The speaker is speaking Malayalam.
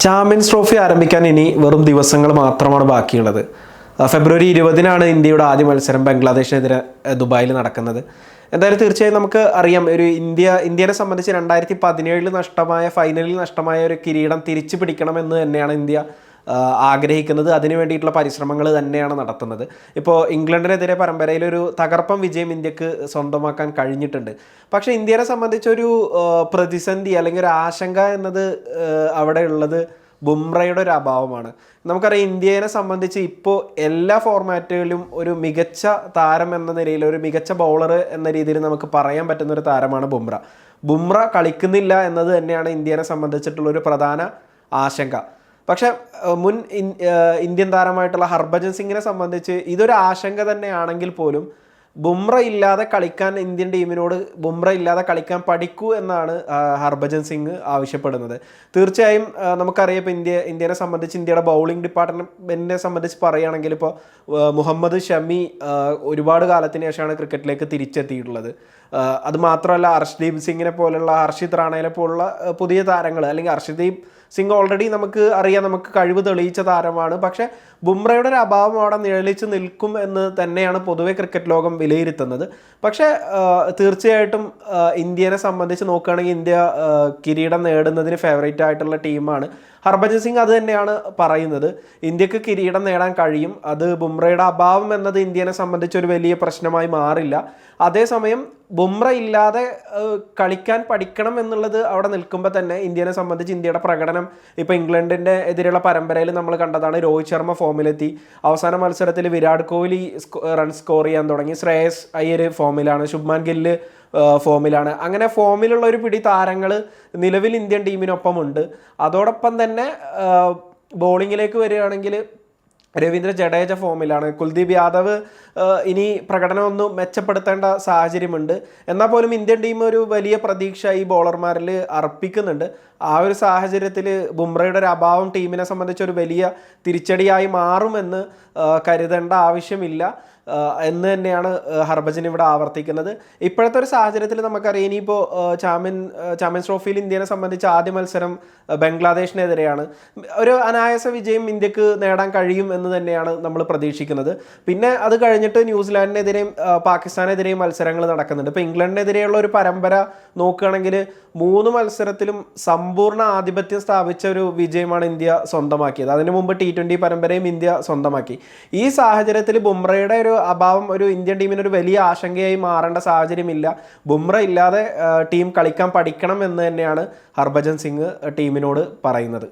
ചാമ്പ്യൻസ് ട്രോഫി ആരംഭിക്കാൻ ഇനി വെറും ദിവസങ്ങൾ മാത്രമാണ് ബാക്കിയുള്ളത്. ഫെബ്രുവരി 20-നാണ് ഇന്ത്യയുടെ ആദ്യ മത്സരം ബംഗ്ലാദേശിനെതിരെ ദുബായിൽ നടക്കുന്നത്. എന്തായാലും തീർച്ചയായും നമുക്ക് അറിയാം, ഇന്ത്യനെ സംബന്ധിച്ച് 2017 നഷ്ടമായ ഫൈനലിൽ നഷ്ടമായ ഒരു കിരീടം തിരിച്ചു പിടിക്കണമെന്ന് തന്നെയാണ് ഇന്ത്യ ആഗ്രഹിക്കുന്നത്. അതിനു വേണ്ടിയിട്ടുള്ള പരിശ്രമങ്ങൾ തന്നെയാണ് നടത്തുന്നത്. ഇപ്പോൾ ഇംഗ്ലണ്ടിനെതിരെ പരമ്പരയിൽ ഒരു തകർപ്പൻ വിജയം ഇന്ത്യക്ക് സ്വന്തമാക്കാൻ കഴിഞ്ഞിട്ടുണ്ട്. പക്ഷേ ഇന്ത്യനെ സംബന്ധിച്ചൊരു പ്രതിസന്ധി അല്ലെങ്കിൽ ഒരു ആശങ്ക എന്നത് അവിടെ ഉള്ളത് ബുംറയുടെ ഒരു അഭാവമാണ്. നമുക്കറിയാം, ഇന്ത്യനെ സംബന്ധിച്ച് ഇപ്പോൾ എല്ലാ ഫോർമാറ്റുകളിലും ഒരു മികച്ച താരം എന്ന നിലയിൽ, ഒരു മികച്ച ബൗളർ എന്ന രീതിയിൽ നമുക്ക് പറയാൻ പറ്റുന്ന ഒരു താരമാണ് ബുംറ കളിക്കുന്നില്ല എന്നത് തന്നെയാണ് ഇന്ത്യനെ സംബന്ധിച്ചിട്ടുള്ളൊരു പ്രധാന ആശങ്ക. പക്ഷേ മുൻ ഇന്ത്യൻ താരമായിട്ടുള്ള ഹർഭജൻ സിംഗിനെ സംബന്ധിച്ച് ഇതൊരു ആശങ്ക തന്നെയാണെങ്കിൽ പോലും ബുംറ ഇല്ലാതെ കളിക്കാൻ ഇന്ത്യൻ ടീമിനോട് ബുംറ ഇല്ലാതെ കളിക്കാൻ പഠിക്കൂ എന്നാണ് ഹർഭജൻ സിംഗ് ആവശ്യപ്പെടുന്നത്. തീർച്ചയായും നമുക്കറിയാം, ഇപ്പോൾ ഇന്ത്യനെ സംബന്ധിച്ച് ഇന്ത്യയുടെ ബൗളിംഗ് ഡിപ്പാർട്ട്മെൻറ്റിനെ സംബന്ധിച്ച് പറയുകയാണെങ്കിൽ ഇപ്പോൾ മുഹമ്മദ് ഷമി ഒരുപാട് കാലത്തിന് ശേഷമാണ് ക്രിക്കറ്റിലേക്ക് തിരിച്ചെത്തിയിട്ടുള്ളത്. അതുമാത്രമല്ല, ഹർഷ്ദീപ് സിംഗിനെ പോലുള്ള, ഹർഷിത് റാണയെ പോലുള്ള പുതിയ താരങ്ങൾ, അല്ലെങ്കിൽ ഹർഷ്ദീപ് സിംഗ് ഓൾറെഡി നമുക്ക് അറിയാം, നമുക്ക് കഴിവ് തെളിയിച്ച താരമാണ്. പക്ഷേ ബുംറയുടെ ഒരു അഭാവം അവിടെ നിഴലിച്ച് നിൽക്കും എന്ന് തന്നെയാണ് പൊതുവെ ക്രിക്കറ്റ് ലോകം വിലയിരുത്തുന്നത്. പക്ഷേ തീർച്ചയായിട്ടും ഇന്ത്യനെ സംബന്ധിച്ച് നോക്കുകയാണെങ്കിൽ ഇന്ത്യ കിരീടം നേടുന്നതിന് ഫേവറേറ്റ് ആയിട്ടുള്ള ടീമാണ്. ഹർഭജൻ സിംഗ് അത് തന്നെയാണ് പറയുന്നത്. ഇന്ത്യക്ക് കിരീടം നേടാൻ കഴിയും. അത് ബുംറയുടെ അഭാവം എന്നത് ഇന്ത്യനെ സംബന്ധിച്ച് ഒരു വലിയ പ്രശ്നമായി മാറില്ല. അതേസമയം ബുംറ ഇല്ലാതെ കളിക്കാൻ പഠിക്കണം എന്നുള്ളത് അവിടെ നിൽക്കുമ്പോൾ തന്നെ ഇന്ത്യനെ സംബന്ധിച്ച് ഇന്ത്യയുടെ പ്രകടനം ഇപ്പോൾ ഇംഗ്ലണ്ടിൻ്റെ എതിരെയുള്ള പരമ്പരയിൽ നമ്മൾ കണ്ടതാണ്. രോഹിത് ശർമ്മ ഫോമിലെത്തി. അവസാന മത്സരത്തിൽ വിരാട് കോഹ്ലി റൺ സ്കോർ ചെയ്യാൻ തുടങ്ങി. ശ്രേയസ് അയ്യർ ഫോമിലാണ്. ശുഭ്മാൻ ഗില്ല് ഫോമിലാണ്. അങ്ങനെ ഫോമിലുള്ള ഒരു പിടി താരങ്ങൾ നിലവിൽ ഇന്ത്യൻ ടീമിനൊപ്പമുണ്ട്. അതോടൊപ്പം തന്നെ ബോളിങ്ങിലേക്ക് വരികയാണെങ്കിൽ രവീന്ദ്ര ജഡേജ ഫോമിലാണ്. കുൽദീപ് യാദവ് ഇനി പ്രകടനം ഒന്ന് മെച്ചപ്പെടുത്തേണ്ട സാഹചര്യമുണ്ട്. എന്നാൽ പോലും ഇന്ത്യൻ ടീം ഒരു വലിയ പ്രതീക്ഷ ഈ ബോളർമാരിൽ അർപ്പിക്കുന്നുണ്ട്. ആ ഒരു സാഹചര്യത്തിൽ ബുംറയുടെ ഒരു അഭാവം ടീമിനെ സംബന്ധിച്ച് ഒരു വലിയ തിരിച്ചടിയായി മാറുമെന്ന് കരുതേണ്ട ആവശ്യമില്ല എന്ന് തന്നെയാണ് ഹർഭജൻ ഇവിടെ ആവർത്തിക്കുന്നത്. ഇപ്പോഴത്തെ ഒരു സാഹചര്യത്തിൽ നമുക്കറിയാം, ഇനിയിപ്പോൾ ചാമ്പ്യൻസ് ട്രോഫിയിൽ ഇന്ത്യനെ സംബന്ധിച്ച് ആദ്യ മത്സരം ബംഗ്ലാദേശിനെതിരെയാണ്. ഒരു അനായാസ വിജയം ഇന്ത്യക്ക് നേടാൻ കഴിയും എന്ന് തന്നെയാണ് നമ്മൾ പ്രതീക്ഷിക്കുന്നത്. പിന്നെ അത് കഴിഞ്ഞിട്ട് ന്യൂസിലാൻഡിനെതിരെയും പാകിസ്ഥാനെതിരെയും മത്സരങ്ങൾ നടക്കുന്നുണ്ട്. ഇപ്പോൾ ഇംഗ്ലണ്ടിനെതിരെയുള്ള ഒരു പരമ്പര നോക്കുകയാണെങ്കിൽ 3 മത്സരത്തിലും സമ്പൂർണ്ണ ആധിപത്യം സ്ഥാപിച്ച ഒരു വിജയമാണ് ഇന്ത്യ സ്വന്തമാക്കിയത്. അതിനു മുമ്പ് T20 പരമ്പരയും ഇന്ത്യ സ്വന്തമാക്കി. ഈ സാഹചര്യത്തിൽ ബുംറയുടെ ഒരു അഭാവം ഒരു ഇന്ത്യൻ ടീമിന് ഒരു വലിയ ആശങ്കയായി മാറേണ്ട സാഹചര്യമില്ല. ബുംറ ഇല്ലാതെ ടീം കളിക്കാൻ പഠിക്കണം എന്ന് തന്നെയാണ് ഹർഭജൻ സിംഗ് ടീമിനോട് പറയുന്നത്.